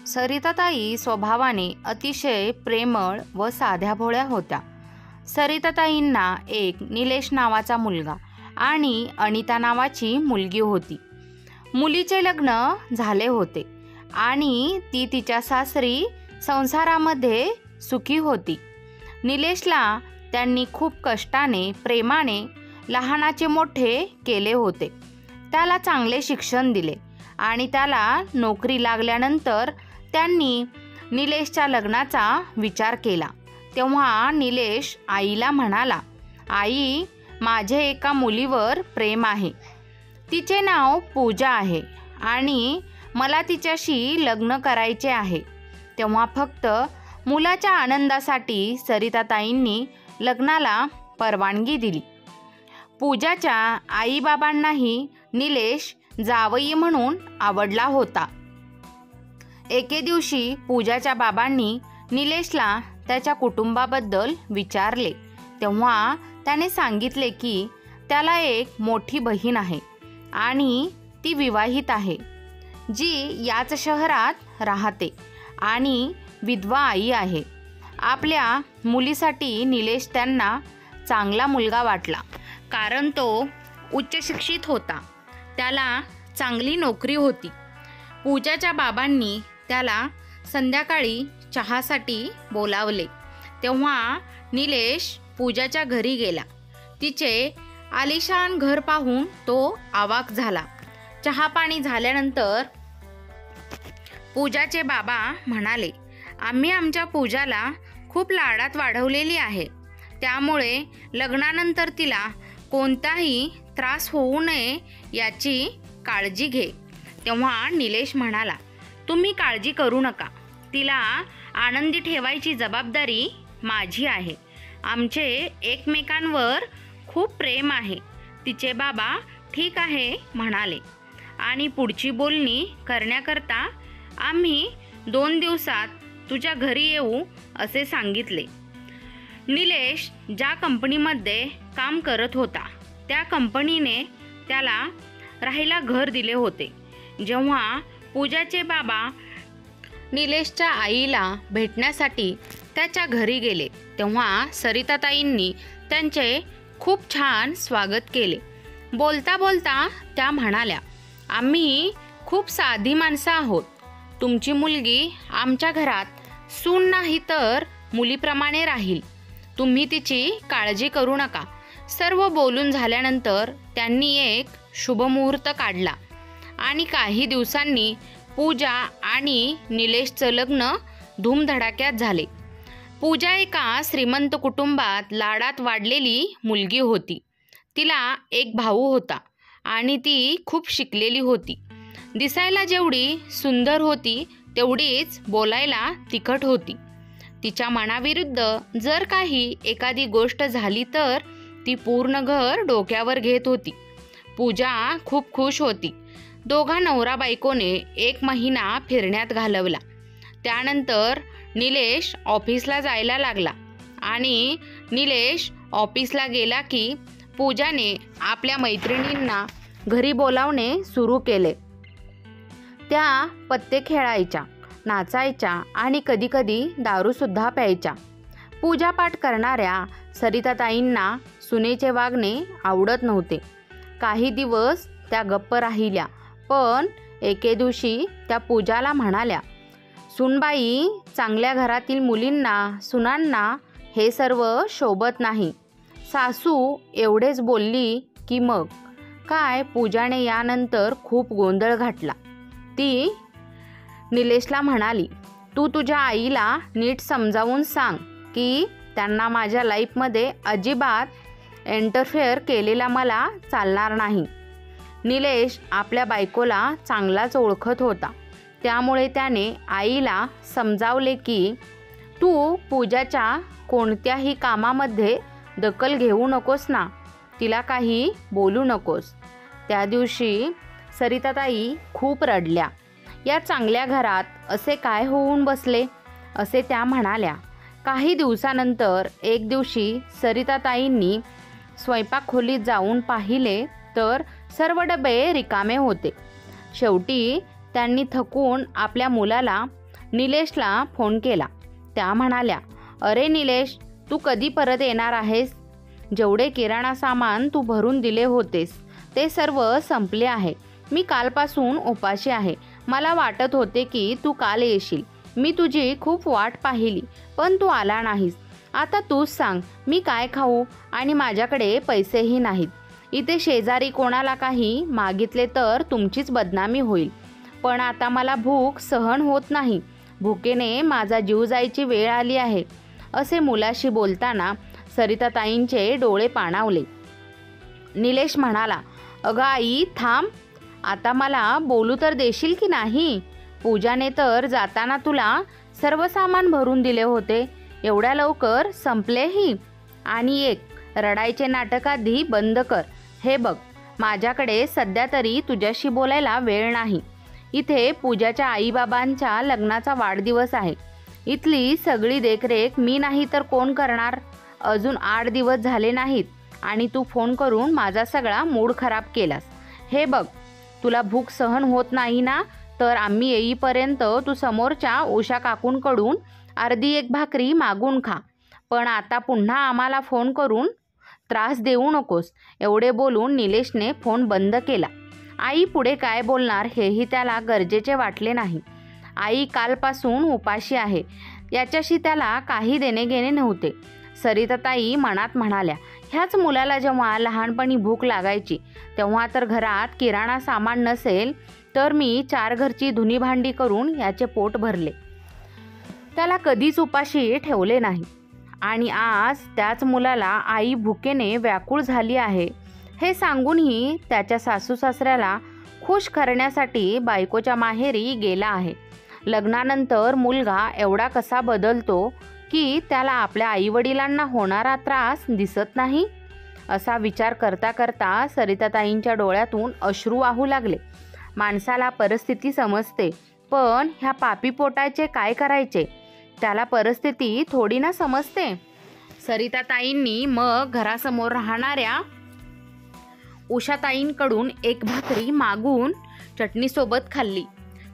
सरिताताई स्वभावाने अतिशय प्रेमळ व साध्या भोळ्या होत्या. सरिताताईंना एक निलेश नावाचा मुलगा आणि अनिता नावाची मुलगी होती. मुलीचे लग्न झाले होते आणि ती तिच्या सासरी संसारामध्ये सुखी होती. निलेशला त्यांनी खूप कष्टाने प्रेमाने लहानाचे मोठे केले होते. त्याला चांगले शिक्षण दिले आणि त्याला नोकरी लागल्यानंतर त्यांनी निलेशच्या लग्नाचा विचार केला. तेव्हा निलेश आईला म्हणाला, आई, माझे एका मुलीवर प्रेम आहे. तिचे नाव पूजा आहे आणि मला तिच्याशी लग्न करायचे आहे. तेव्हा फक्त मुलाच्या आनंदासाठी सरिताताईंनी लग्नाला परवानगी दिली. पूजाच्या आईबाबांनाही निलेश जावई म्हणून आवडला होता. एके दिवशी पूजाच्या बाबांनी निलेशला त्याच्या कुटुंबाबद्दल विचारले. तेव्हा त्याने सांगितले की त्याला एक मोठी बहीण आहे आणि ती विवाहित आहे, जी याच शहरात राहते आणि विधवा आई आहे. आपल्या मुलीसाठी निलेश त्यांना चांगला मुलगा वाटला, कारण तो उच्च शिक्षित होता. त्याला चांगली नोकरी होती. पूजाच्या बाबांनी त्याला संध्याकाळी चहासाठी बोलावले. तेव्हा निलेश पूजाच्या घरी गेला. तिचे आलिशान घर पाहून तो अवाक झाला. चहापाणी झाल्यानंतर पूजाचे बाबा म्हणाले, आम्ही आमच्या पूजाला खूप लाडात वाढवलेली आहे, त्यामुळे लग्नानंतर तिला कोणताही त्रास होऊ नये याची काळजी घे. तेव्हा निलेश म्हणाला, तुम्ही काळजी करू नका. तिला आनंदी ठेवायची जबाबदारी माझी आहे. आमचे एकमेकांवर खूप प्रेम आहे. तिचे बाबा ठीक आहे म्हणाले आणि पुढची बोलणी करण्याकरता आम्ही 2 दिवसात तुझ्या घरी येऊ असे सांगितले. निलेश ज्या कंपनीमध्ये काम करत होता त्या कंपनीने त्याला राहायला घर दिले होते. जेव्हा पूजाचे बाबा निलेशच्या आईला भेटण्यासाठी त्याच्या घरी गेले तेव्हा सरिताताईंनी त्यांचे खूप छान स्वागत केले. बोलता बोलता त्या म्हणाल्या, आम्ही खूप साधी माणसं आहोत. तुमची मुलगी आमच्या घरात सून नाही तर मुलीप्रमाणे राहील. तुम्ही तिची काळजी करू नका. सर्व बोलून झाल्यानंतर त्यांनी एक शुभमुहूर्त काढला आणि काही दिवसांनी पूजा आणि निलेशचं लग्न धूमधडाक्यात झाले. पूजा एका श्रीमंत कुटुंबात लाडात वाढलेली मुलगी होती. तिला एक भाऊ होता आणि ती खूप शिकलेली होती. दिसायला जेवढी सुंदर होती तेवढीच बोलायला तिखट होती. तिच्या मनाविरुद्ध जर काही एखादी गोष्ट झाली तर ती पूर्ण घर डोक्यावर घेत होती. पूजा खूप खुश होती. दोघा नवरा बायकोने 1 महिना फिरण्यात घालवला. त्यानंतर निलेश ऑफिसला जायला लागला आणि निलेश ऑफिसला गेला की पूजाने आपल्या मैत्रिणींना घरी बोलावणे सुरू केले. त्या पत्ते खेळायच्या, नाचायच्या आणि कधीकधी दारूसुद्धा प्यायच्या. पूजापाठ करणाऱ्या सरिताताईंना सुनेचे वागणे आवडत नव्हते. काही दिवस त्या गप्प राहिल्या, पण एके दिवशी त्या पूजाला म्हणाल्या, सुनबाई, चांगल्या घरातील मुलींना, सुनांना हे सर्व शोभत नाही. सासू एवढेच बोलली की मग काय पूजाने यानंतर खूप गोंधळ घातला. ती निलेशला म्हणाली, तू तुझ्या आईला नीट समजावून सांग की त्यांना माझ्या लाईफमध्ये अजिबात इंटरफेअर केलेला मला चालणार नाही. निलेश आपल्या बायकोला चांगलाच ओळखत होता, त्यामुळे त्याने आईला समजावले की तू पूजाच्या कोणत्याही कामामध्ये दखल घेऊ नकोस ना, तिला काही बोलू नकोस. त्या दिवशी सरिताताई खूप रडल्या. या चांगल्या घरात असे काय होऊन बसले असे त्या म्हणाल्या. काही दिवसानंतर एक दिवशी सरिताताईंनी स्वयंपाकखोलीत जाऊन पाहिले तर सर्व डबे रिकामे होते. शेवटी त्यांनी थकून आपल्या मुलाला निलेशला फोन केला. त्या म्हणाल्या, अरे निलेश, तू कधी परत येणार आहेस? जेवढे किराणा सामान तू भरून दिले होतेस ते सर्व संपले आहे. मी कालपासून उपाशी आहे. मला वाटत होते की तू काल येशील. मी तुझी खूप वाट पाहिली, पण तू आला नाहीस. आता तूच सांग, मी काय खाऊ? आणि माझ्याकडे पैसेही नाहीत. इथे शेजारी कोणाला काही मागितले तर तुमचीच बदनामी होईल. पण आता मला भूक सहन होत नाही. भुकेने माझा जीव जायची वेळ आली आहे. असे मुलाशी बोलताना सरिताताईंचे डोळे पाणावले. निलेश म्हणाला, अगं आई थांब, आता मला बोलू तर देशील की नाही? पूजाने तर जाताना तुला सर्व सामान भरून दिले होते. एवढ्या लवकर संपलेही? आणि एक, रडायचे नाटक आधी बंद कर. हे बघ, माझ्याकडे सध्या तरी तुझ्याशी बोलायला वेळ नाही. इथे पूजाच्या आईबाबांच्या लग्नाचा वाढदिवस आहे. इथली सगळी देखरेख मी नाही तर कोण करणार? अजून 8 दिवस झाले नाहीत आणि तू फोन करून माझा सगळा मूड खराब केलास. हे बघ, तुला भूक सहन होत नाही ना, तर आम्ही येईपर्यंत तू समोरच्या उषा काकूंकडून अर्धी एक भाकरी मागून खा. पण आता पुन्हा आम्हाला फोन करून त्रास देऊ नकोस. एवढे बोलून निलेशने फोन बंद केला. आई पुढे काय बोलणार हेही त्याला गरजेचे वाटले नाही. आई कालपासून उपाशी आहे याच्याशी त्याला काही देणे घेणे नव्हते. सरिताताई मनात म्हणाल्या, ह्याच मुलाला जेव्हा लहानपणी भूक लागायची तेव्हा तर घरात किराणा सामान नसेल तर मी 4 घरची धुनी भांडी करून याचे पोट भरले. त्याला कधीच उपाशी ठेवले नाही. आणि आज त्याच मुलाला आई भुकेने व्याकुळ झाली आहे हे सांगूनही त्याच्या सासू सासऱ्याला खुश करण्यासाठी बायकोच्या माहेरी गेला आहे. लग्नानंतर मुलगा एवढा कसा बदलतो की त्याला आपल्या आईवडिलांना होणारा त्रास दिसत नाही? असा विचार करता करता सरिताताईंच्या डोळ्यातून अश्रू वाहू लागले. माणसाला परिस्थिती समजते, पण ह्या पापी पोटाचे काय करायचे? त्याला परिस्थिती थोडी ना समजते. सरिताताईंनी मग घरासमोर राहणाऱ्या उषाताईंकडून एक भाकरी मागून चटणीसोबत खाल्ली.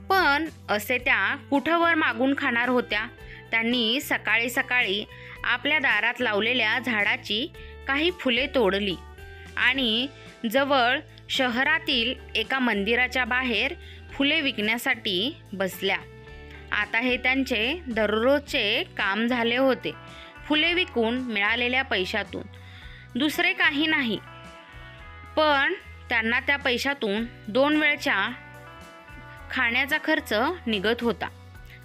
पण असे त्या कुठवर मागून खाणार होत्या? त्यांनी सकाळी सकाळी आपल्या दारात लावलेल्या झाडाची काही फुले तोडली आणि जवळ शहरातील एका मंदिराच्या बाहेर फुले विकण्यासाठी बसल्या. आता हे त्यांचे दररोजचे काम झाले होते. फुले विकून मिळालेल्या पैशातून दुसरे काही नाही, पण त्यांना त्या पैशातून 2 वेळच्या खाण्याचा खर्च निघत होता.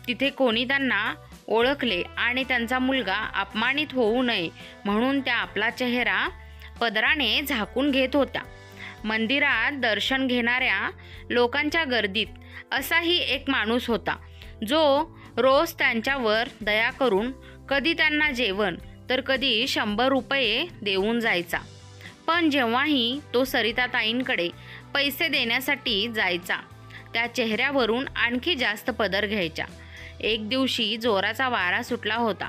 तिथे कोणी त्यांना ओळखले आणि त्यांचा मुलगा अपमानित होऊ नये म्हणून त्या आपला चेहरा पदराने झाकून घेत होत्या. मंदिरात दर्शन घेणाऱ्या लोकांच्या गर्दीत असाही एक माणूस होता जो रोज त्यांच्यावर दया करून कधी त्यांना जेवण तर कधी 100 रुपये देऊन जायचा. पण जेव्हाही तो सरिताताईंकडे पैसे देण्यासाठी जायचा त्या चेहऱ्यावरून आणखी जास्त पदर घ्यायच्या. एक दिवशी जोराचा वारा सुटला होता.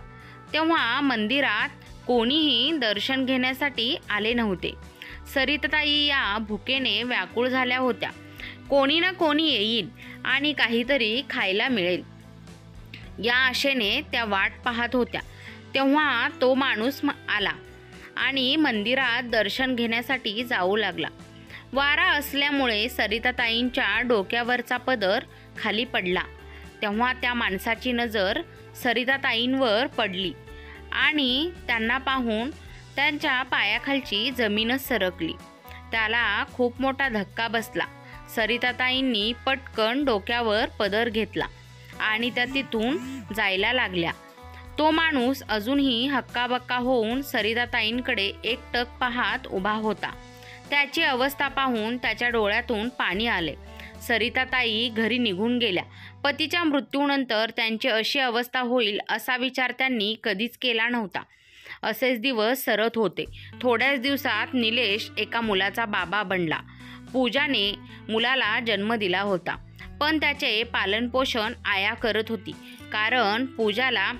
तेव्हा मंदिरात कोणीही दर्शन घेण्यासाठी आले नव्हते. सरिताताई या भुकेने व्याकुळ झाल्या होत्या. कोणी ना कोणी येईल आणि काहीतरी खायला मिळेल या आशेने त्या वाट पाहत होत्या. तेव्हा तो माणूस आला आणि मंदिरात दर्शन घेण्यासाठी जाऊ लागला. वारा असल्यामुळे सरिताताईंच्या डोक्यावरचा पदर खाली पडला. तेव्हा त्या माणसाची नजर सरिताताईंवर पडली आणि त्यांना पाहून त्यांच्या पायाखालची जमीनच सरकली. त्याला खूप मोठा धक्का बसला. सरिताताईंनी पटकन डोक्यावर पदर घेतला आणि त्या तिथून जायला लागल्या. तो माणूस अजूनही हक्काबक्का होऊन सरिताताईंकडे एकटक पाहत उभा होता. त्याची अवस्था पाहून त्याच्या डोळ्यातून पाणी आले. सरिताताई घरी निघून गेल्या. पतीच्या मृत्यूनंतर त्यांची अशी अवस्था होईल असा विचार त्यांनी कधीच केला नव्हता. असेच दिवस सरत होते. थोड्याच दिवसात निलेश एका मुलाचा बाबा बनला. पूजाने मुलाला जन्म दिला होता, पण त्याचे पालनपोषण आया करत होती. कारण पूजाला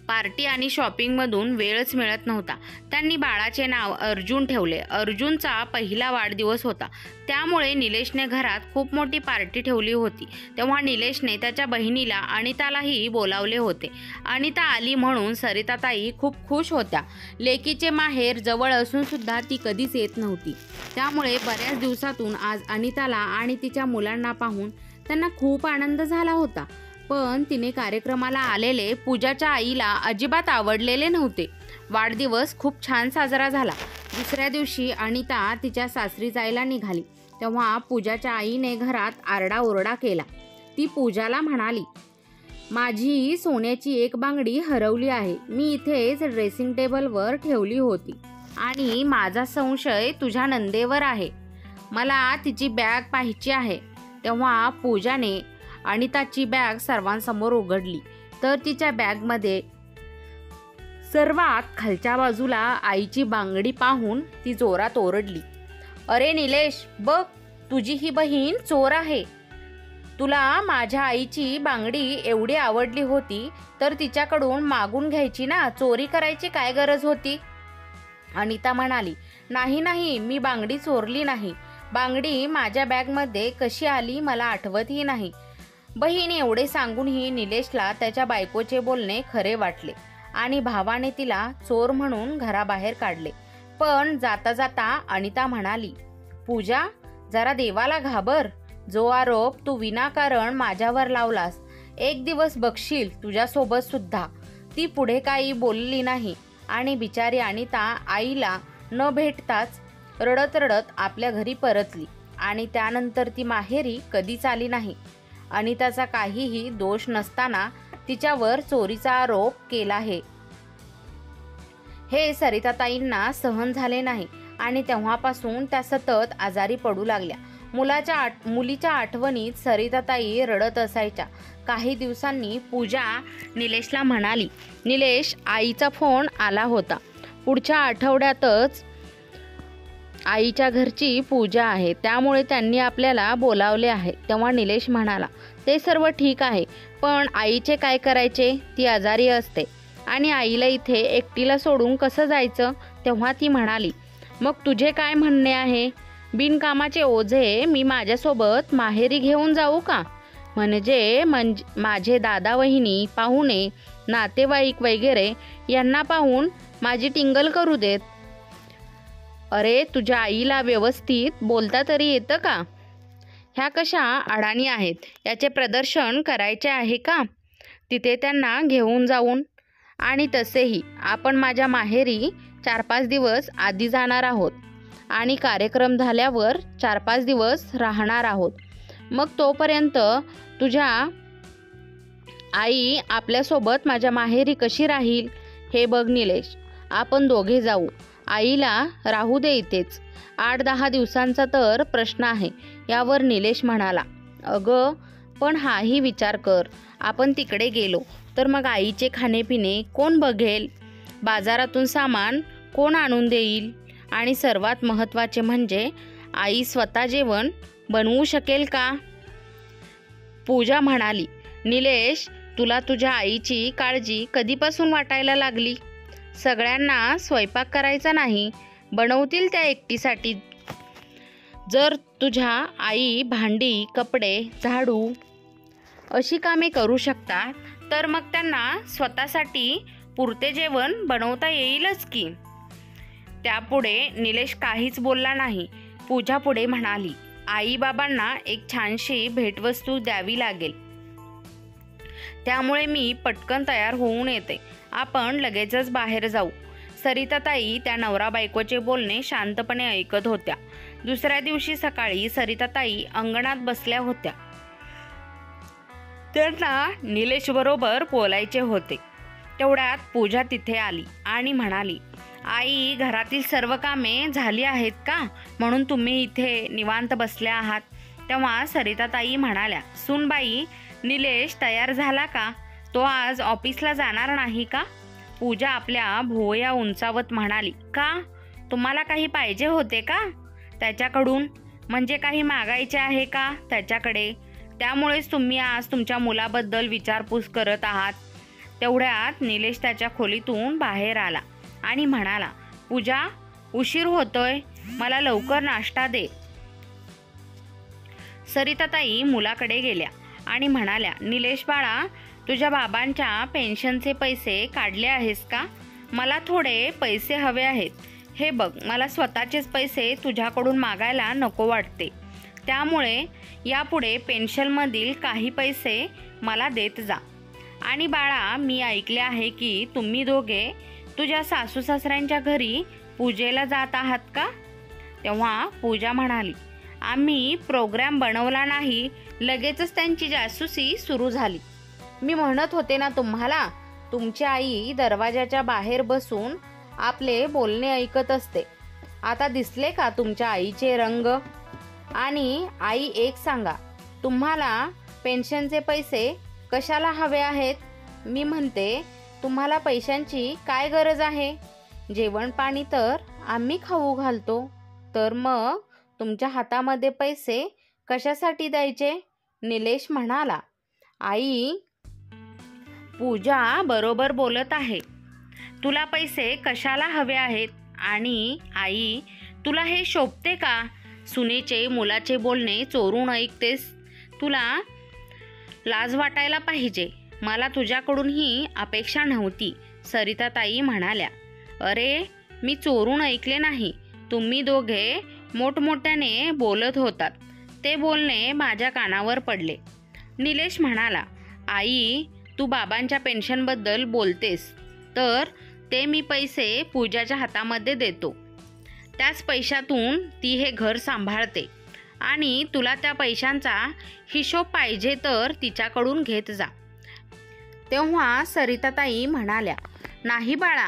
पार्टी आणि शॉपिंगमधून वेळच मिळत नव्हता. त्यांनी बाळाचे नाव अर्जुन ठेवले. अर्जुनचा पहिला वाढदिवस होता, त्यामुळे निलेशने घरात खूप मोठी पार्टी ठेवली होती. तेव्हा निलेशने त्याच्या बहिणीला अनितालाही बोलावले होते. अनिता आली म्हणून सरिताताई खूप खुश होत्या. लेकीचे माहेर जवळ असून सुद्धा ती कधीच येत नव्हती, त्यामुळे बऱ्याच दिवसातून आज अनिताला आणि तिच्या मुलांना पाहून त्यांना खूप आनंद झाला होता. पण तिने कार्यक्रमाला आलेले पूजाच्या आईला अजिबात आवडलेले नव्हते. वाढदिवस खूप छान साजरा झाला. दुसऱ्या दिवशी अनिता तिच्या सासरी जायला निघाली, तेव्हा पूजाच्या आईने घरात आरडाओरडा केला. ती पूजाला म्हणाली, माझी सोन्याची एक बांगडी हरवली आहे. मी इथेच ड्रेसिंग टेबलवर ठेवली होती आणि माझा संशय तुझ्या नंदेवर आहे. मला तिची बॅग पाहायची आहे. तेव्हा पूजाने अनिताची बॅग सर्वांसमोर उघडली, तर तिच्या बॅगमध्ये सर्वात खालच्या बाजूला आईची बांगडी पाहून ती जोरात ओरडली, अरे निलेश, बघ, तुझी ही बहीण चोर आहे. तुला माझ्या आईची बांगडी एवढी आवडली होती तर तिच्याकडून मागून घ्यायची ना, चोरी करायची काय गरज होती? अनिता म्हणाली, नाही, मी बांगडी चोरली नाही. बांगडी माझ्या बॅगमध्ये कशी आली मला आठवतही नाही. बहीण एवढे सांगूनही निलेशला त्याच्या बायकोचे बोलणे खरे वाटले आणि भावाने तिला चोर म्हणून घराबाहेर काढले. पण जाता जाता अनिता म्हणाली, पूजा, जरा देवाला घाबर. जो आरोप तू विनाकारण माझ्यावर लावलास, एक दिवस बघशील तुझ्यासोबत सुद्धा. ती पुढे काही बोलली नाही आणि बिचारी अनिता आईला न भेटताच रडत रडत आपल्या घरी परतली आणि त्यानंतर ती माहेरी कधीच आली नाही. अनिताचा काहीही दोष नसताना तिच्यावर चोरीचा आरोप केला हे सरिताताईंना सहन झाले नाही आणि तेव्हापासून त्या सतत आजारी पडू लागल्या. मुलीच्या आठवणीत सरिताताई रडत असायच्या. काही दिवसांनी पूजा निलेशला म्हणाली, निलेश, आईचा फोन आला होता. पुढच्या आठवड्यातच आईच्या घरची पूजा आहे, त्यामुळे त्यांनी आपल्याला बोलावले आहे. तेव्हा निलेश म्हणाला, ते सर्व ठीक आहे, पण आईचे काय करायचे? ती आजारी असते आणि आईला इथे एकटीला सोडून कसं जायचं? तेव्हा ती म्हणाली, मग तुझे काय म्हणणे आहे? बिनकामाचे ओझे मी माझ्यासोबत माहेरी घेऊन जाऊ का? म्हणजे माझे दादा, वहिनी, पाहुणे, नातेवाईक वगैरे यांना पाहून माझी टिंगल करू देत. अरे, तुझ्या आईला व्यवस्थित बोलता तरी येतं का? ह्या कशा अडाणी आहेत, याचे प्रदर्शन करायचे आहे का तिथे त्यांना घेऊन जाऊन? आणि तसेही आपण माझ्या माहेरी 4-5 दिवस आधी जाणार आहोत आणि कार्यक्रम झाल्यावर 4-5 दिवस राहणार आहोत. मग तोपर्यंत तुझ्या आई आपल्यासोबत माझ्या माहेरी कशी राहील हे बघ निलेश. आपण दोघे जाऊ. आईला राहू दे इथेच. 8-10 दिवसांचा तर प्रश्न आहे. यावर निलेश म्हणाला, अगं, पण हाही विचार कर, आपण तिकडे गेलो तर मग आईचे खाणेपिणे कोण बघेल? बाजारातून सामान कोण आणून देईल? आणि सर्वात महत्त्वाचे म्हणजे आई स्वतः जेवण बनवू शकेल का? पूजा म्हणाली, निलेश, तुला तुझ्या आईची काळजी कधीपासून वाटायला लागली? सगळ्यांना स्वयंपाक करायचा नाही, बनवतील त्या एकटीसाठी. जर तुझ्या आई भांडी, कपडे, झाडू अशी कामे करू शकतात तर मग त्यांना स्वतःसाठी पुरते जेवण बनवता येईलच की. त्यापुढे निलेश काहीच बोलला नाही. पूजा पुढे म्हणाली, आई बाबांना एक छानशी भेटवस्तू द्यावी लागेल, त्यामुळे मी पटकन तयार होऊन येते. आपण लगेचच बाहेर जाऊ. सरिताताई त्या नवरा बायकोचे बोलणे शांतपणे ऐकत होत्या. दुसऱ्या दिवशी सकाळी सरिताताई अंगणात बसल्या होत्या. त्यांना निलेश बरोबर बोलायचे होते. तेवढ्यात पूजा तिथे आली आणि म्हणाली, आई, घरातील सर्व कामे झाली आहेत का, म्हणून तुम्ही इथे निवांत बसल्या आहात? तेव्हा सरिताताई म्हणाल्या, सूनबाई, निलेश तयार झाला का? तो आज ऑफिसला जाणार नाही का? पूजा आपल्या भुवया उंचावत म्हणाली, का? तुम्हाला काही पाहिजे होते का त्याच्याकडून? म्हणजे काही मागायचे आहे का त्याच्याकडे? त्यामुळेच तुम्ही आज तुमच्या मुलाबद्दल विचारपूस करत आहात. तेवढ्यात निलेश त्याच्या खोलीतून बाहेर आला आणि म्हणाला, पूजा, उशीर होतोय, मला लवकर नाश्ता दे. सरिताताई मुलाकडे गेल्या आणि म्हणाल्या, निलेश बाळा, तुझ्या बाबांच्या पेन्शनचे पैसे काढले आहेस का? मला थोडे पैसे हवे आहेत. हे बघ, मला स्वतःचेच पैसे तुझ्याकडून मागायला नको वाटते. त्यामुळे यापुढे पेन्शनमधील काही पैसे मला देत जा. आणि बाळा, मी ऐकले आहे की तुम्ही दोघे तुझ्या सासू सासऱ्यांच्या घरी पूजेला जात आहात का? तेव्हा पूजा म्हणाली, आम्ही प्रोग्राम बनवला नाही, लगेचच त्यांची जासूसी सुरू झाली. मी म्हणत होते ना तुम्हाला, तुमची आई दरवाजाच्या बाहेर बसून आपले बोलणे ऐकत असते. आता दिसले का तुमच्या आईचे रंग? आणि आई, एक सांगा, तुम्हाला पेन्शनचे पैसे कशाला हवे आहेत? मी म्हणते, तुम्हाला पैशांची काय गरज आहे? जेवण पाणी तर आम्ही खाऊ घालतो, तर मग तुमच्या हातामध्ये पैसे कशासाठी द्यायचे? निलेश म्हणाला, आई, पूजा बरोबर बोलत आहे. तुला पैसे कशाला हवे आहेत? आणि आई, तुला हे शोभते का? सुनेचे मुलाचे बोलणे चोरून ऐकतेस. तुला लाज वाटायला पाहिजे. मला तुझ्याकडून ही अपेक्षा नव्हती. सरिताताई म्हणाल्या, अरे, मी चोरून ऐकले नाही. तुम्ही दोघे मोठमोठ्याने बोलत होतात. ते बोलणे माझ्या कानावर पडले. निलेश म्हणाला, आई, तू बाबांच्या पेन्शनबद्दल बोलतेस तर ते मी पैसे पूजाच्या हातामध्ये देतो. त्याच पैशातून ती हे घर सांभाळते आणि तुला त्या पैशांचा हिशोब पाहिजे तर तिच्याकडून घेत जा. तेव्हा सरिताताई म्हणाल्या, नाही बाळा,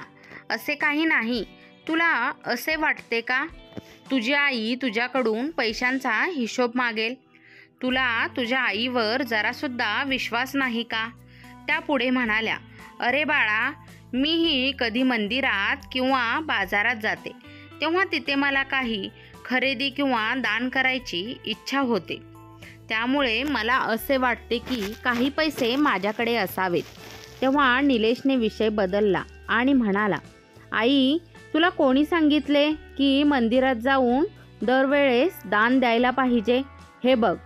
असे काही नाही. तुला असे वाटते का तुझी आई तुझ्याकडून पैशांचा हिशोब मागेल? तुला तुझ्या आईवर जरासुद्धा विश्वास नाही का? त्या पुढे म्हणाल्या, अरे बाळा, मीही कधी मंदिरात किंवा बाजारात जाते तेव्हा तिथे मला काही खरेदी किंवा दान करायची इच्छा होते. त्यामुळे मला असे वाटते की काही पैसे माझ्याकडे असावेत. तेव्हा निलेशने विषय बदलला आणि म्हणाला, आई, तुला कोणी सांगितले की मंदिरात जाऊन दरवेळेस दान द्यायला पाहिजे? हे बघ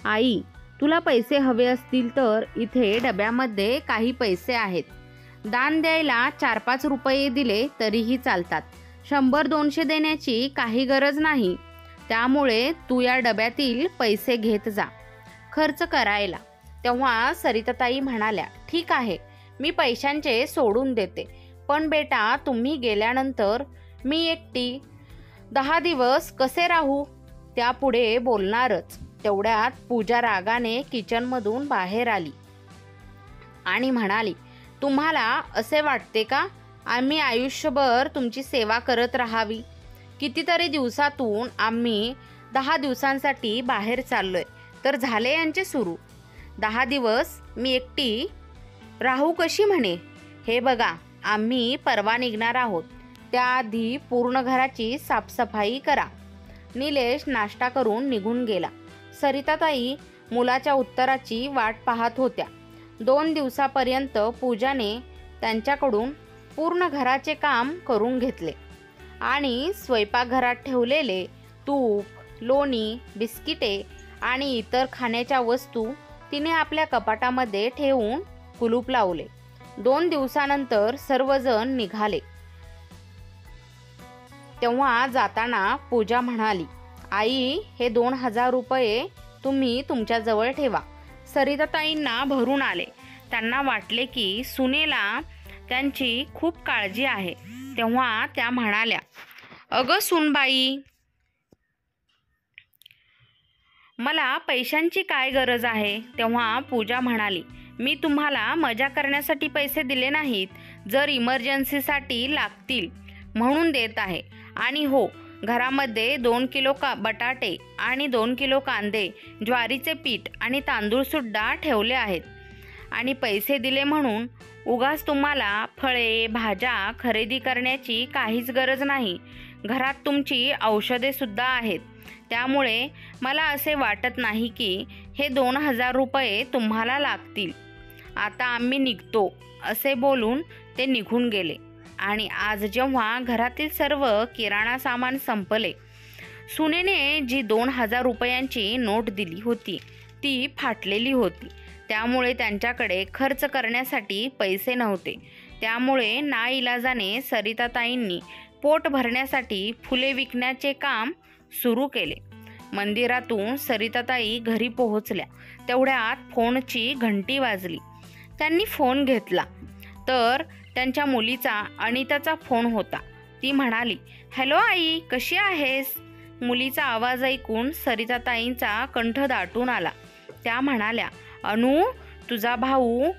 आई, तुला पैसे हवे असतील तर इथे डब्यामध्ये काही पैसे आहेत. दान द्यायला 4-5 रुपये दिले तरीही चालतात. 100-200 देण्याची काही गरज नाही. त्यामुळे तू या डब्यातील पैसे घेत जा खर्च करायला. तेव्हा सरिताताई म्हणाल्या, ठीक आहे, मी पैशांचे सोडून देते. पण बेटा, तुम्ही गेल्यानंतर मी एकटी 10 दिवस कसे राहू? त्यापुढे बोलणारच तेवढ्यात पूजा रागाने किचनमधून बाहेर आली आणि म्हणाली, तुम्हाला असे वाटते का आम्ही आयुष्यभर तुमची सेवा करत राहावी? कितीतरी दिवसातून आम्ही 10 दिवसांसाठी बाहेर चाललोय, तर झाले यांचे सुरू. 10 दिवस मी एकटी राहू कशी म्हणे? हे बघा, आम्ही परवा निघणार आहोत. त्याआधी पूर्ण घराची साफसफाई करा. निलेश नाश्ता करून निघून गेला. सरिताताई मुलाच्या उत्तराची वाट पाहत होत्या. 2 दिवसापर्यंत पूजाने त्यांच्याकडून पूर्ण घराचे काम करून घेतले आणि स्वयंपाकघरात ठेवलेले तूप, लोणी, बिस्किटे आणि इतर खाण्याच्या वस्तू तिने आपल्या कपाटामध्ये ठेवून कुलूप लावले. 2 दिवसानंतर सर्वजण निघाले. तेव्हा जाताना पूजा म्हणाली, आई, हे 2000 रुपये तुम्ही तुमच्याजवळ ठेवा. सरिताताईंना भरून आले. त्यांना वाटले की सुनेला त्यांची खूप काळजी आहे. तेव्हा त्या म्हणाल्या, अगं सूनबाई, मला पैशांची काय गरज आहे? तेव्हा पूजा म्हणाली, मी तुम्हाला मजा करण्यासाठी पैसे दिले नाहीत, जर इमर्जन्सीसाठी लागतील म्हणून देत आहे. आणि हो, घरामध्ये 2 किलो बटाटे आणि 2 किलो कांदे, ज्वारीचे पीठ आणि तांदूळसुद्धा ठेवले आहेत. आणि पैसे दिले म्हणून उगाच तुम्हाला फळे भाज्या खरेदी करण्याची काहीच गरज नाही. घरात तुमची औषधे सुद्धा आहेत. त्यामुळे मला असे वाटत नाही की हे 2000 रुपये तुम्हाला लागतील. आता आम्ही निघतो असे बोलून ते निघून गेले. आणि आज जेव्हा घरातील सर्व किराणा सामान संपले, सुनेने जी 2,000 रुपयांची नोट दिली होती ती फाटलेली होती. त्यामुळे त्यांच्याकडे खर्च करण्यासाठी पैसे नव्हते. त्यामुळे नाईलाजाने सरिताताईंनी पोट भरण्यासाठी फुले विकण्याचे काम सुरू केले. मंदिरातून सरिताताई घरी पोहोचल्या तेवढ्यात फोनची घंटी वाजली. त्यांनी फोन घेतला तर त्यांच्या मुलीचा अनिताचा फोन होता. ती म्हणाली, हॅलो आई, कशी आहेस? मुलीचा आवाज ऐकून सरिताताईंचा कंठ दाटून आला. त्या म्हणाल्या, अनु, तुझा भाऊ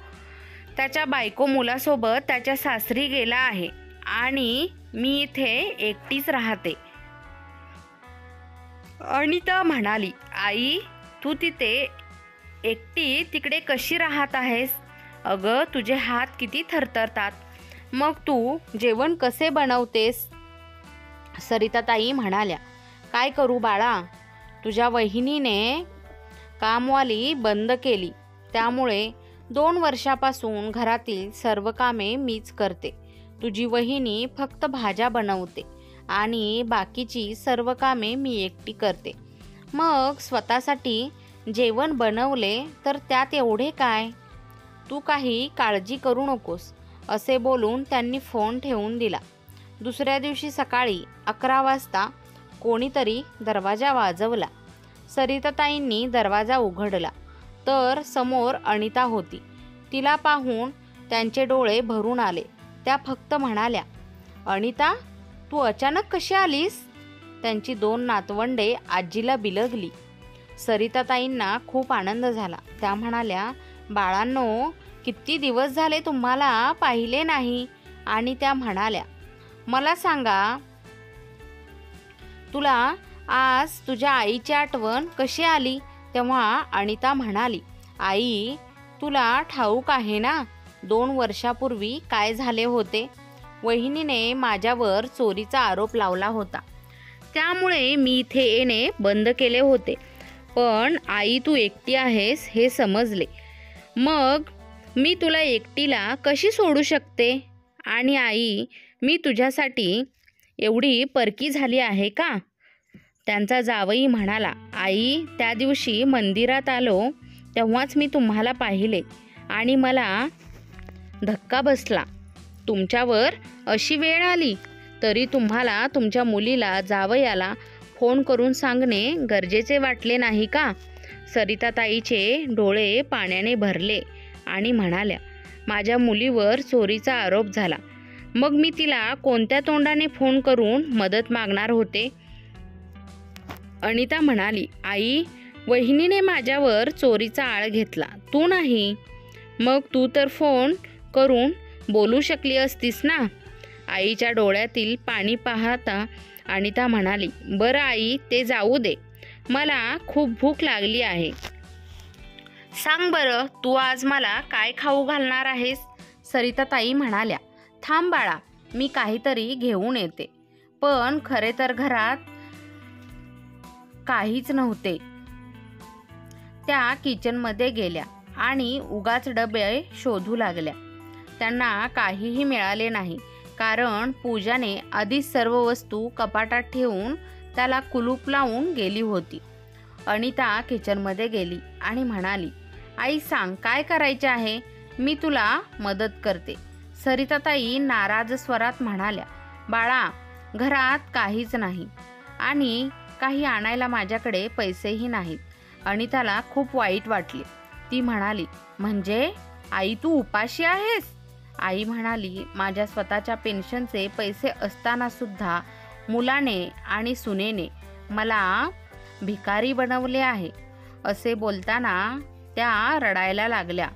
त्याच्या बायको मुलासोबत त्याच्या सासरी गेला आहे आणि मी इथे एकटीच राहते. अनिता म्हणाली, आई, तू तिथे एकटी तिकडे कशी राहत आहेस? अगं, तुझे हात किती थरथरतात. मग तू जेवण कसे बनवतेस? सरिताताई म्हणाल्या, काय करू बाळा, तुझ्या वहिनीने कामवाली बंद केली. त्यामुळे 2 वर्षापासून घरातील सर्व कामे मीच करते. तुझी वहिनी फक्त भाज्या बनवते आणि बाकीची सर्व कामे मी एकटी करते. मग स्वतःसाठी जेवण बनवले तर त्यात एवढे काय? तू काही काळजी करू नकोस असे बोलून त्यांनी फोन ठेवून दिला. दुसऱ्या दिवशी सकाळी 11 वाजता कोणीतरी दरवाजा वाजवला. सरिताताईंनी दरवाजा उघडला तर समोर अनिता होती. तिला पाहून त्यांचे डोळे भरून आले. त्या फक्त म्हणाल्या, अनिता, तू अचानक कशी आलीस? त्यांची 2 नातवंडे आजीला बिलगली. सरिताताईंना खूप आनंद झाला. त्या म्हणाल्या, बाळांनो, किती दिवस झाले तुम्हाला पाहिले नाही. आणि त्या म्हणाल्या, मला सांगा, तुला आज तुझ्या आईची आठवण कशी आली? तेव्हा अनिता म्हणाली, आई, तुला ठाऊक आहे ना 2 वर्षापूर्वी काय झाले होते? वहिनीने माझ्यावर चोरीचा आरोप लावला होता. त्यामुळे मी इथे येणे बंद केले होते. पण आई, तू एकटी आहेस हे समजले. मग मी तुला एकटीला कशी सोडू शकते? आणि आई, मी तुझ्यासाठी एवढी परकी झाली आहे का? त्यांचा जावई म्हणाला, आई, त्या दिवशी मंदिरात आलो तेव्हाच मी तुम्हाला पाहिले आणि मला धक्का बसला. तुमच्यावर अशी वेळ आली तरी तुम्हाला तुमच्या मुलीला जावयाला फोन करून सांगणे गरजेचे वाटले नाही का? सरिताताईचे डोळे पाण्याने भरले आणि म्हणाल्या, माझ्या मुलीवर चोरीचा आरोप झाला. मग मी तिला कोणत्या तोंडाने फोन करून मदत मागणार होते? अनिता म्हणाली, आई, वहिनीने माझ्यावर चोरीचा आळ घेतला, तू नाही. मग तू तर फोन करून बोलू शकली असतीस ना. आईच्या डोळ्यातील पाणी पाहता अनिता म्हणाली, बरं आई, ते जाऊ दे. मला खूप भूक लागली आहे. सांग बरं, तू आज मला काय खाऊ घालणार आहेस? सरिताताई म्हणाल्या, थांब बाळा, मी काहीतरी घेऊन येते. पण खरे तर घरात काहीच नव्हते. त्या किचनमध्ये गेल्या आणि उगाच डबे शोधू लागल्या. त्यांना काहीही मिळाले नाही, कारण पूजाने आधीच सर्व वस्तू कपाटात ठेवून त्याला कुलूप लावून गेली होती. अनिता किचनमध्ये गेली आणि म्हणाली, आई, सांग काय करायचे आहे? मी तुला मदत करते. सरिताताई नाराज स्वरात म्हणाल्या, बाळा, घरात काहीच नाही आणि काही आणायला माझ्याकडे पैसेही नाहीत. अनिताला खूप वाईट वाटले. ती म्हणाली, म्हणजे आई, तू उपाशी आहेस? आई म्हणाली, माझ्या स्वतःच्या पेन्शनचे पैसे असताना सुद्धा मुलाने आणि सुनेने मला भिकारी बनवले आहे. असे बोलताना त्या रडायला लागल्या.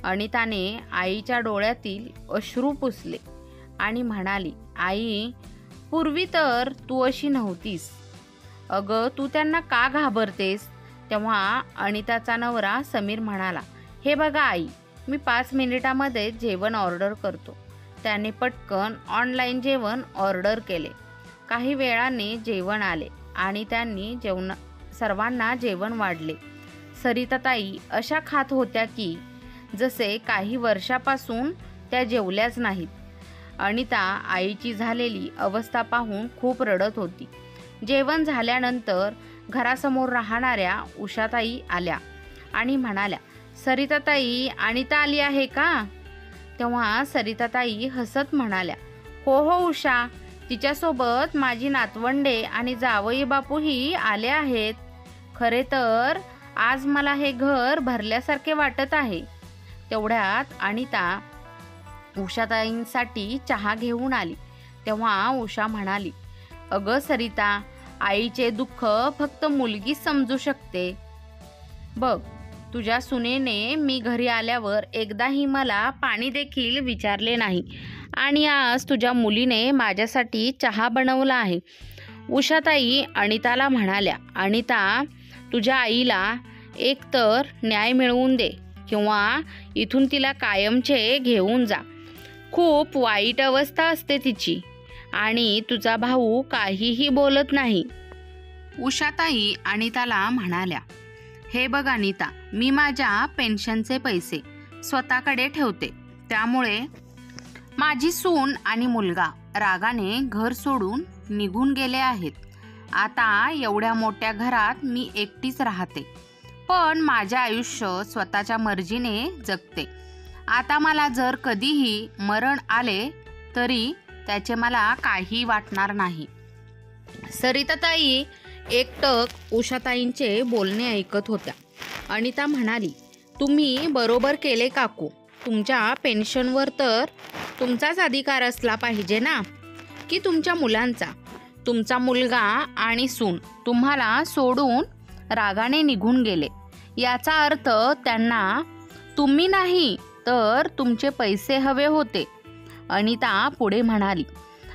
अनिताने आईच्या डोळ्यातील अश्रू पुसले आणि म्हणाली, आई, पूर्वी तर तू अशी नव्हतीस. अगं, तू त्यांना का घाबरतेस? तेव्हा अनिताचा नवरा समीर म्हणाला, हे बघा आई, मी 5 मिनिटामध्ये जेवण ऑर्डर करतो. त्याने पटकन ऑनलाईन जेवण ऑर्डर केले. काही वेळाने जेवण आले आणि त्यांनी सर्वांना जेवण वाढले. सरिताताई अशा खात होत्या की जसे काही वर्षापासून त्या जेवल्याच नाहीत. अनिता आईची झालेली अवस्था पाहून खूप रडत होती. जेवण झाल्यानंतर घरासमोर राहणाऱ्या उषाताई आल्या आणि म्हणाल्या, सरिताताई, अनिता आली आहे का? तेव्हा सरिताताई हसत म्हणाल्या, हो हो उषा, तिच्यासोबत माझी नातवंडे आणि जावई बापूही आले आहेत. खरे तर आज मला हे घर भरल्यासारखे वाटत आहे. तेवढ्यात अनिता उषाताईंसाठी चहा घेऊन आली. तेव्हा उषा म्हणाली, अगं सरिता, आईचे दुःख फक्त मुलगी समजू शकते. बघ, तुझ्या सुनेने मी घरी आल्यावर एकदाही मला पाणी देखील विचारले नाही आणि आज तुझ्या मुलीने माझ्यासाठी चहा बनवला आहे. उषाताई अनिताला म्हणाल्या, अनिता, तुझ्या आईला एकतर न्याय मिळवून दे किंवा इथून तिला कायमचे घेऊन जा. खूप वाईट अवस्था असते तिची आणि तुझा भाऊ काहीही बोलत नाही. उषाताई अनिताला म्हणाल्या, हे बघ अनिता, मी माझ्या पेन्शनचे पैसे स्वतःकडे ठेवते. त्यामुळे माझी सून आणि मुलगा रागाने घर सोडून निघून गेले आहेत. आता एवढ्या मोठ्या घरात मी एकटीच राहते, पण माझे आयुष्य स्वतःच्या मर्जीने जगते. आता मला जर कधीही मरण आले तरी त्याचे मला काही वाटणार नाही. सरिताताई एकटक उषाताईंचे बोलणे ऐकत होत्या. अनिता म्हणाली, तुम्ही बरोबर केले काकू. तुमच्या पेन्शनवर तर तुमचाच अधिकार असला पाहिजे ना, की तुमच्या मुलांचा? तुमचा मुलगा आणि सून तुम्हाला सोडून रागाने निघून गेले. याचा अर्थ त्यांना तुम्ही नाही तर तुमचे पैसे हवे होते. अनिता पुढे म्हणाली,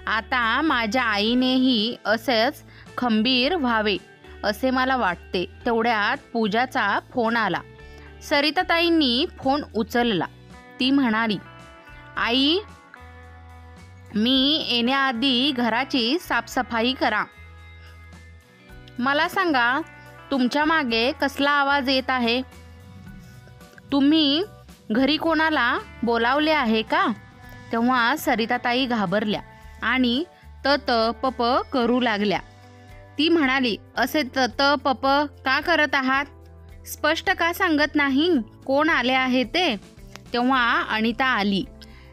आता माझ्या आईनेही असेच खंबीर व्हावे असे मला वाटते. तेवढ्यात पूजाचा फोन आला. सरिताताईंनी फोन उचलला. ती म्हणाली, आई, मी येण्याआधी घराची साफसफाई करा. मला सांगा, तुमच्या मागे कसला आवाज येत आहे? तुम्ही घरी कोणाला बोलावले आहे का? तेव्हा सरिताताई घाबरल्या आणि तत पप करू लागल्या. ती म्हणाली, असे तत पप का करत आहात? स्पष्ट का सांगत नाही कोण आले आहे ते? तेव्हा अनिता आली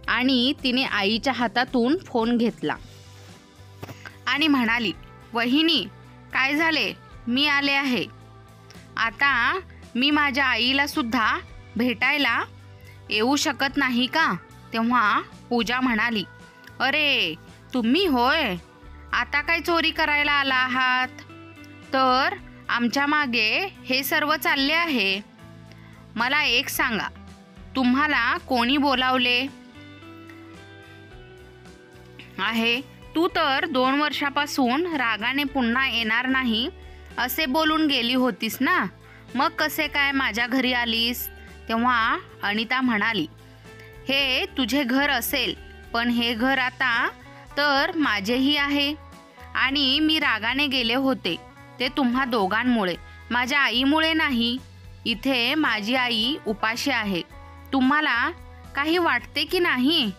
आणि तिने आईच्या हातातून फोन घेतला आणि म्हणाली, वहिनी, काय झाले? मी आले आहे. आता मी माझ्या आईला सुद्धा भेटायला येऊ शकत नाही का? तेव्हा पूजा म्हणाली, अरे तुम्ही होय, आता काय चोरी करायला आला आहात? तर आमच्या मागे हे सर्व चालले आहे. मला एक सांगा, तुम्हाला कोणी बोलावले आहे? तू तर 2 वर्षापासून रागाने पुन्हा येणार नाही असे बोलून गेली होतीस ना, मग कसे काय माझ्या घरी आलीस? तेव्हा अनिता म्हणाली, हे तुझे घर असेल, पण हे घर आता तर माझेही आहे आणि मी रागाने गेले होते ते तुम्हा दोघांमुळे, माझ्या आईमुळे नाही. इथे माझी आई उपाशी आहे. तुम्हाला काही वाटते की नाही?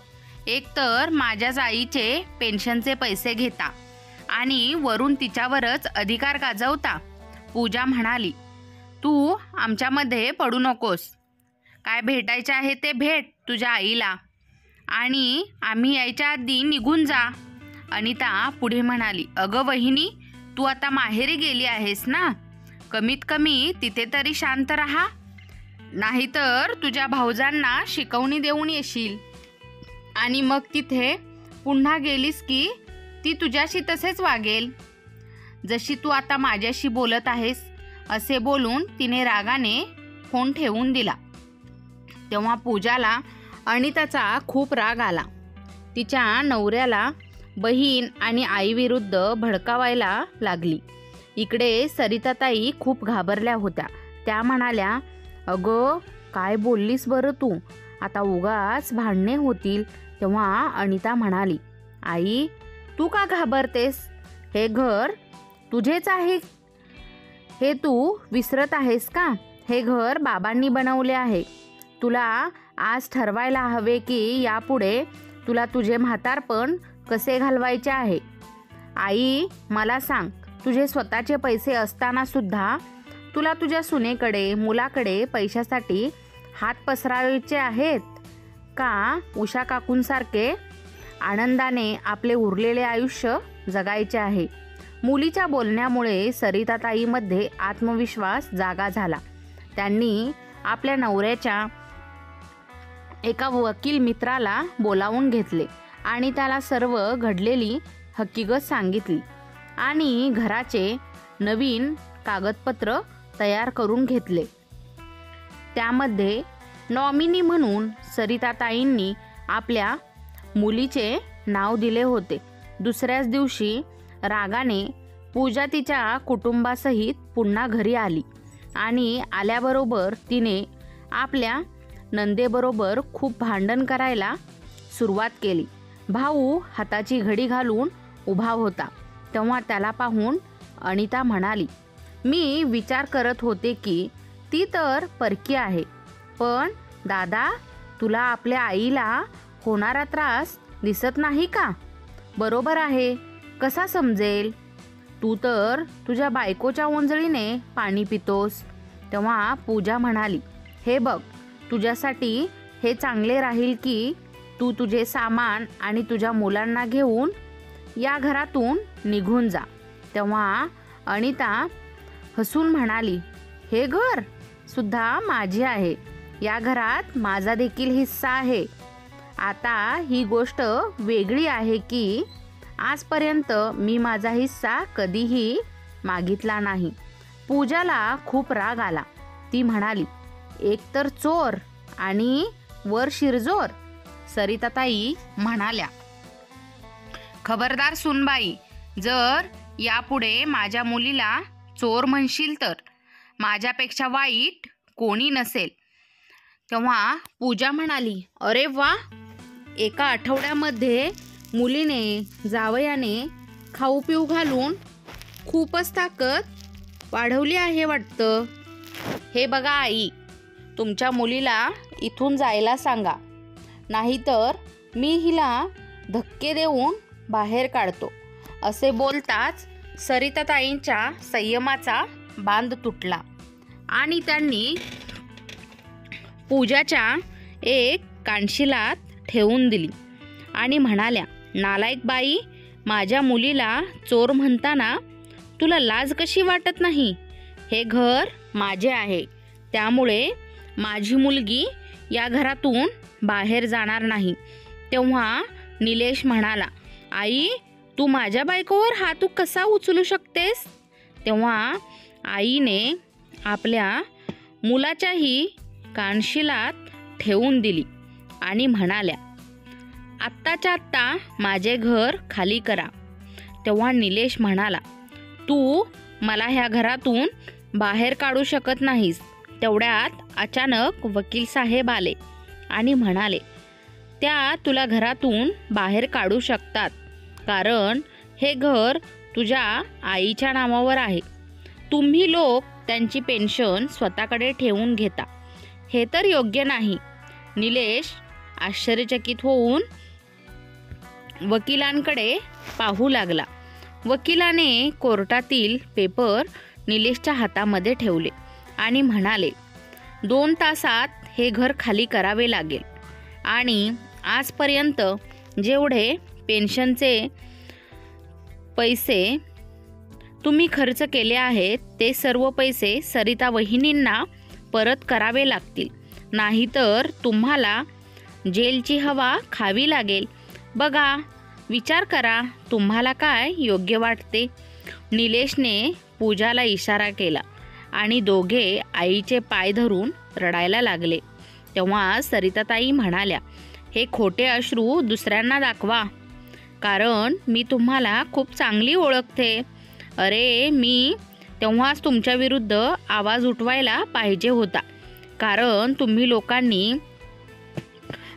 एकतर माझ्याच आईचे पेन्शनचे पैसे घेता आणि वरून तिच्यावरच अधिकार गाजवता. पूजा म्हणाली, तू आमच्यामध्ये पडू नकोस. काय भेटायचे आहे ते भेट तुझ्या आईला आणि आम्ही यायच्या आधी निघून जा. अनिता पुढे म्हणाली, अगं वहिनी, तू आता माहेरी गेली आहेस ना, कमीत कमी तिथे तरी शांत राहा, नाहीतर तुझ्या भाऊजांना शिकवणी देऊन येशील आणि मग तिथे पुन्हा गेलीस की ती तुझ्याशी तसेच वागेल जशी तू आता माझ्याशी बोलत आहेस. असे बोलून तिने रागाने फोन ठेवून दिला. तेव्हा पूजाला अनिताचा खूप राग आला. तिच्या नवऱ्याला बहीण आणि आईविरुद्ध भडकावायला लागली. इकडे सरिताताई खूप घाबरल्या होत्या. त्या म्हणाल्या, अगं काय बोललीस बरं तू? आता उगाच भांडणे होतील. तेव्हा अनिता म्हणाली, आई, तू का घाबरतेस? हे घर तुझेच आहे. हे तू विसरत आहेस का? हे घर बाबांनी बनवले आहे. तुला आज ठरवायला हवे की यापुढे तुला तुझे म्हातारपण कसे घालवायचे आहे. आई, मला सांग, तुझे स्वतःचे पैसे असताना सुद्धा तुला तुझ्या सुनेकडे, मुलाकडे पैशासाठी हात पसरावायचे आहेत का उषा काकूंसारखे आनंदाने आपले उरलेले आयुष्य जगायचे आहे. मुलीच्या बोलण्यामुळे सरिताताईमध्ये आत्मविश्वास जागा झाला. त्यांनी आपल्या नवऱ्याच्या एका वकील मित्राला बोलावून घेतले आणि त्याला सर्व घडलेली हकीकत सांगितली आणि घराचे नवीन कागदपत्र तयार करून घेतले. त्यामध्ये नॉमिनी म्हणून सरिताताईंनी आपल्या मुलीचे नाव दिले होते. दुसऱ्याच दिवशी रागाने पूजा तिच्या कुटुंबासहित पुन्हा घरी आली आणि आल्याबरोबर तिने आपल्या नंदेबरोबर खूप भांडण करायला सुरुवात केली. भाऊ हाताची घडी घालून उभा होता. तेव्हा त्याला पाहून अनिता म्हणाली, मी विचार करत होते की ती तर परकी आहे, पण दादा, तुला आपल्या आईला होणारा त्रास दिसत नाही का? बरोबर आहे, कसा समजेल? तू तर तुझ्या बायकोच्या ओंजळीने पाणी पितोस. तेव्हा पूजा म्हणाली, हे बघ, तुझ्यासाठी हे चांगले राहील की तू तुझे सामान आणि तुझ्या मुलांना घेऊन या घरातून निघून जा. तेव्हा अनिता हसून म्हणाली, हे घर सुद्धा माझे आहे. या घरात माझा देखील हिस्सा आहे. आता ही गोष्ट वेगळी आहे की आजपर्यंत मी माझा हिस्सा कधीही मागितला नाही. पूजाला खूप राग आला. ती म्हणाली, एक तर चोर आणि वर शिरजोर. सरिताताई म्हणाल्या, खबरदार सुनबाई, जर यापुढे माझ्या मुलीला चोर म्हणशील तर माझ्यापेक्षा वाईट कोणी नसेल. तेव्हा पूजा म्हणाली, अरे वा, एका आठवड्यामध्ये मुलीने जावयाने खाऊ पिऊ घालून खूपच ताकद वाढवली आहे वाटतं. हे बघा आई, तुमच्या मुलीला इथून जायला सांगा, नाहीतर मी हिला धक्के देऊन बाहेर काढतो. असे बोलताच सरिताताईंच्या संयमाचा बांध तुटला आणि त्यांनी पूजाच्या एक कानशिलात ठेवून दिली आणि म्हणाल्या, नालायक बाई, माझ्या मुलीला चोर म्हणताना तुला लाज कशी वाटत नाही? हे घर माझे आहे, त्यामुळे माझी मुलगी या घरातून बाहेर जाणार नाही. तेव्हा निलेश म्हणाला, आई, तू माझ्या बायकोवर हात कसा उचलू शकतेस? तेव्हा आईने आपल्या मुलाच्याही कानशिलात ठेवून दिली आणि म्हणाल्या, आत्ताच्या आत्ता माझे घर खाली करा. तेव्हा निलेश म्हणाला, तू मला ह्या घरातून बाहेर काढू शकत नाहीस. तेवढ्यात अचानक वकील साहेब आले आणि म्हणाले, त्या तुला घरातून बाहेर काढू शकतात, कारण हे घर तुझ्या आईच्या नावावर आहे. तुम्ही लोक त्यांची पेन्शन स्वतःकडे ठेवून घेता, हे तर योग्य नाही. निलेश आश्चर्यचकित होऊन वकिलांकडे पाहू लागला. वकिलाने कोर्टातील पेपर निलेशच्या हातामध्ये ठेवले आणि म्हणाले, 2 तासात हे घर खाली करावे लागेल आणि आजपर्यंत जेवढे पेन्शनचे पैसे तुम्ही खर्च केले आहेत ते सर्व पैसे सरिता वहिनींना परत करावे लागतील, नाहीतर तुम्हाला जेलची हवा खावी लागेल. बघा, विचार करा, तुम्हाला काय योग्य वाटते? निलेशने पूजाला इशारा केला आणि दोघे आईचे पाय धरून रडायला लागले. तेव्हा सरिताताई म्हणाल्या, हे खोटे अश्रू दुसऱ्यांना दाखवा, कारण मी तुम्हाला खूप चांगली ओळखते. अरे, मी तेव्हाच तुमच्या विरुद्ध आवाज उठवायला पाहिजे होता, कारण तुम्ही लोकांनी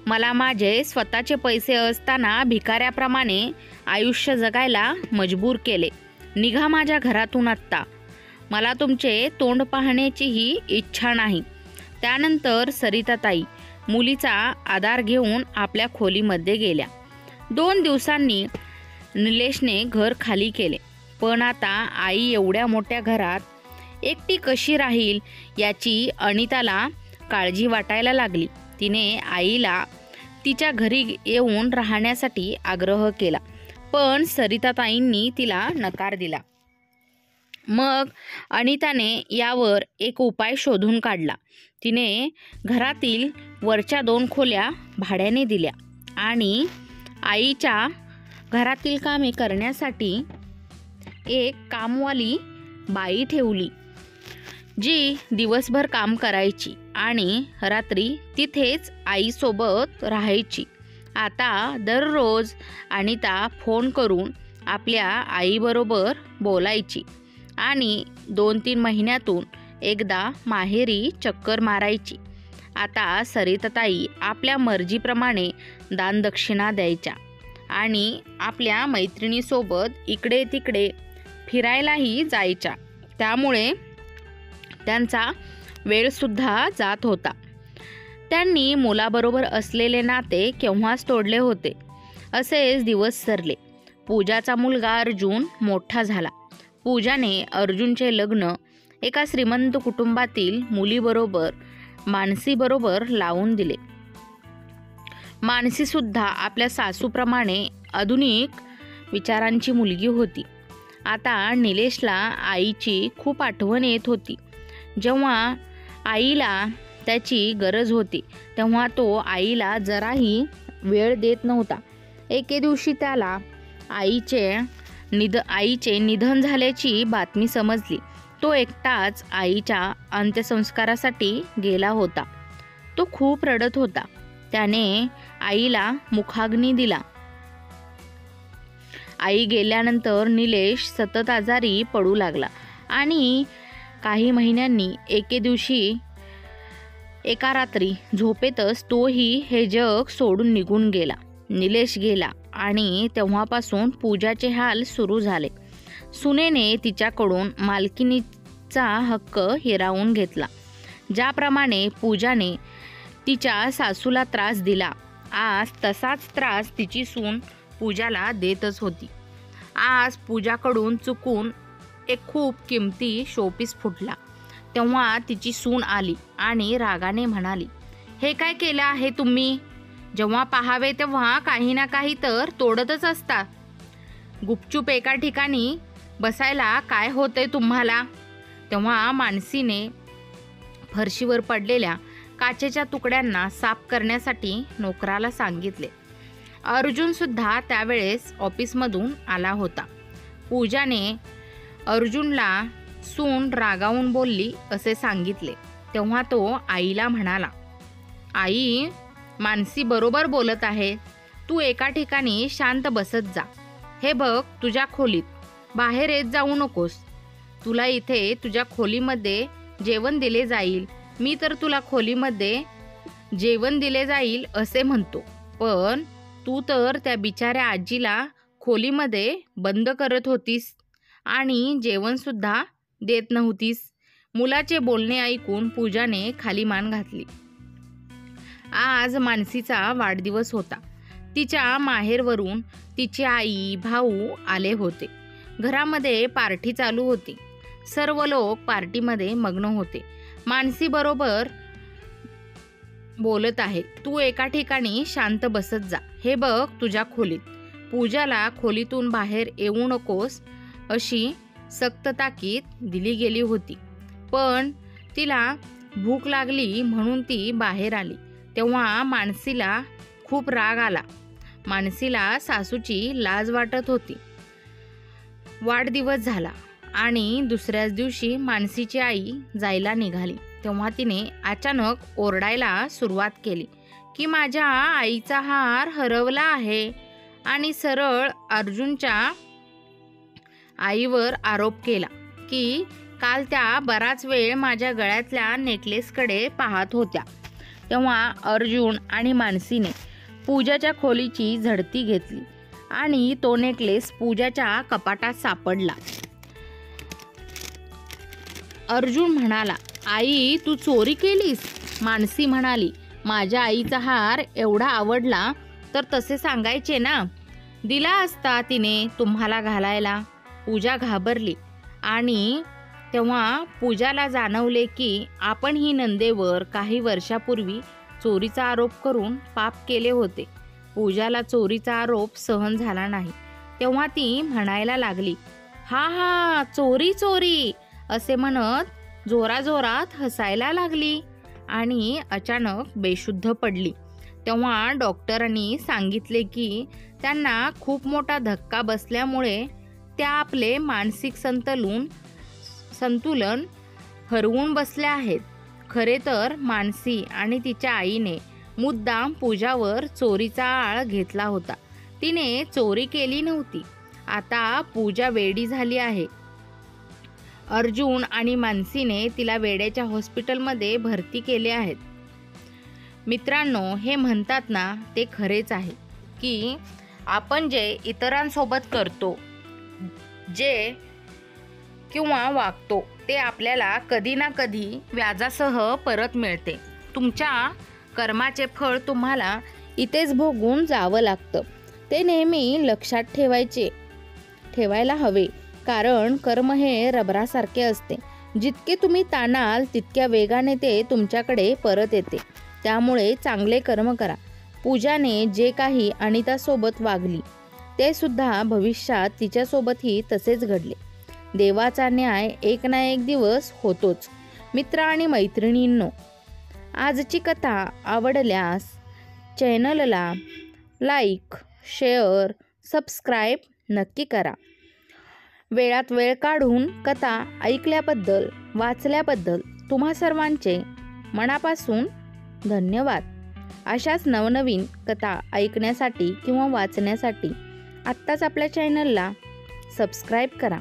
मला माझे स्वतःचे पैसे असताना भिकाऱ्याप्रमाणे आयुष्य जगायला मजबूर केले. निघा माझ्या घरातून आत्ता. मला तुमचे तोंड पाहण्याचीही इच्छा नाही. त्यानंतर सरिताताई मुलीचा आधार घेऊन आपल्या खोलीमध्ये गेल्या. 2 दिवसांनी निलेशने घर खाली केले. पण आता आई एवढ्या मोठ्या घरात एकटी कशी राहील याची अनिताला काळजी वाटायला लागली. तिने आईला तिच्या घरी येऊन राहण्यासाठी आग्रह केला, पण सरिताताईंनी तिला नकार दिला. मग अनिताने यावर एक उपाय शोधून काढला. तिने घरातील वरच्या 2 खोल्या भाड्याने दिल्या आणि आईच्या घरातील कामे करण्यासाठी एक कामवाली बाई ठेवली, जी दिवसभर काम करायची आणि रात्री तिथेच आईसोबत राहायची. आता दररोज अनिता फोन करून आपल्या आईबरोबर बोलायची आणि 2-3 महिन्यातून एकदा माहेरी चक्कर मारायची. आता सरिताताई आपल्या मर्जीप्रमाणे दानदक्षिणा द्यायच्या आणि आपल्या मैत्रिणीसोबत इकडे तिकडे फिरायलाही जायच्या. त्यामुळे त्यांचा वेळसुद्धा जात होता. त्यांनी मुलाबरोबर असलेले नाते केव्हाच तोडले होते. असेच दिवस सरले. पूजाचा मुलगा अर्जुन मोठा झाला. पूजाने अर्जुनचे लग्न एका श्रीमंत कुटुंबातील मुलीबरोबर मानसीबरोबर लावून दिले. मानसीसुद्धा आपल्या सासूप्रमाणे आधुनिक विचारांची मुलगी होती. आता निलेशला आईची खूप आठवण येत होती. जेव्हा आईला त्याची गरज होती तेव्हा तो आईला जराही वेळ देत नव्हता. एके दिवशी त्याला आईचे निधन झाल्याची बातमी समजली. तो एकटाच आईच्या अंत्यसंस्कारासाठी गेला होता. तो खूप रडत होता. त्याने आईला मुखाग्नी दिला. आई गेल्यानंतर निलेश सतत आजारी पडू लागला आणि काही महिन्यांनी एके दिवशी एका रात्री झोपेतच तोही हे जग सोडून निघून गेला. निलेश गेला आणि तेव्हापासून पूजाचे हाल सुरू झाले. सुनेने तिच्याकडून मालकिनीचा हक्क हिरावून घेतला. ज्याप्रमाणे पूजाने तिच्या सासूला त्रास दिला, आज तसाच त्रास तिची सून पूजाला देतच होती. आज पूजाकडून चुकून एक खूप किमती शोपीस फुटला. तेव्हा तिची सून आली आणि रागाने म्हणाली, हे काय केलं आहे तुम्ही? जेव्हा पाहावे तेव्हा काही ना काही तर तोडतच असता. गुपचूप एका ठिकाणी बसायला काय होतंय तुम्हाला? तेव्हा मानसीने फरशीवर पडलेल्या काचेच्या तुकड्यांना साफ करण्यासाठी नोकराला सांगितले. अर्जुनसुद्धा त्यावेळेस ऑफिसमधून आला होता. पूजाने अर्जुनला सून रागावून बोलली असे सांगितले. तेव्हा तो आईला म्हणाला, आई, मानसी बरोबर बोलत आहे. तू एका ठिकाणी शांत बसत जा. हे बघ, तुझ्या खोलीत, बाहेर येत जाऊ नकोस. तुला इथे तुझ्या खोलीमध्ये जेवण दिले जाईल. मी तर तुला खोलीमध्ये जेवण दिले जाईल असे म्हणतो, पण तू तर त्या बिचाऱ्या आजीला खोलीमध्ये बंद करत होतीस आणि जेवणसुद्धा देत नव्हतीस. मुलाचे बोलणे ऐकून पूजाने खाली मान घातली. आज मानसीचा वाढदिवस होता. तिच्या माहेरवरून तिची आई, भाऊ आले होते. घरामध्ये पार्टी चालू होती. सर्व लोक पार्टीमध्ये मग्न होते. मानसी बरोबर बोलत आहे, तू एका ठिकाणी शांत बसत जा. हे बघ, तुझ्या खोलीत. पूजाला खोलीतून बाहेर येऊ नकोस अशी सक्त ताकीद दिली गेली होती. पण तिला भूक लागली म्हणून ती बाहेर आली. तेव्हा मानसीला खूप राग आला. मानसीला सासूची लाज वाटत होती. वाढदिवस झाला आणि दुसऱ्याच दिवशी मानसीची आई जायला निघाली. तेव्हा तिने अचानक ओरडायला सुरुवात केली की माझ्या आईचा हार हरवला आहे आणि सरळ अर्जुनच्या आईवर आरोप केला की काल त्या बराच वेळ माझ्या गळ्यातल्या नेकलेसकडे पाहत होत्या. तेव्हा अर्जुन आणि मानसीने पूजाच्या खोलीची झडती घेतली आणि तो नेकलेस पूजाच्या कपाटात सापडला. अर्जुन म्हणाला, आई, तू चोरी केलीस? मानसी म्हणाली, माझ्या आईचा हार एवढा आवडला तर तसे सांगायचे ना, दिला असता तिने तुम्हाला घालायला. पूजा घाबरली आणि तेव्हा पूजाला जाणवले की आपण ही नंदेवर काही वर्षापूर्वी चोरीचा आरोप करून पाप केले होते. पूजाला चोरीचा आरोप सहन झाला नाही. तेव्हा ती म्हणायला लागली, हा हा, चोरी चोरी असे म्हणत जोराजोरात हसायला लागली आणि अचानक बेशुद्ध पडली. तेव्हा डॉक्टरांनी सांगितले की त्यांना खूप मोठा धक्का बसल्यामुळे त्या आपले मानसिक संतुलन हरवून बसल्या आहेत. खरे तर मानसी आणि तिच्या आईने मुद्दाम पूजावर चोरीचा आळ घेतला होता. तिने चोरी केली नव्हती. आता पूजा वेडी झाली आहे. अर्जुन आणि मानसीने तिला वेड्याच्या हॉस्पिटलमध्ये भरती केले आहेत. मित्रांनो, हे म्हणतात ना ते खरेच आहे की आपण जे इतरांसोबत करतो, जे किंवा वागतो ते आपल्याला कधी ना कधी व्याजासह परत मिळते. तुमच्या कर्माचे फळ तुम्हाला इथेच भोगून जावं लागतं. ते नेहमी लक्षात ठेवायला हवे, कारण कर्म हे रबरासारखे असते. जितके तुम्ही ताणाल तितक्या वेगाने ते तुमच्याकडे परत येते. त्यामुळे चांगले कर्म करा. पूजाने जे काही अनितासोबत वागली ते सुद्धा भविष्यात तिच्यासोबतही तसेच घडले. देवाचा न्याय एक ना एक दिवस होतोच. मित्र आणि मैत्रिणींनो, आजची कथा आवडल्यास चॅनलला लाईक, शेअर, सबस्क्राईब नक्की करा. वेळात वेळ काढून कथा ऐकल्याबद्दल, वाचल्याबद्दल तुम्हा सर्वांचे मनापासून धन्यवाद. अशाच नवनवीन कथा ऐकण्यासाठी किंवा वाचण्यासाठी आत्ताच आपल्या चॅनलला सबस्क्राईब करा.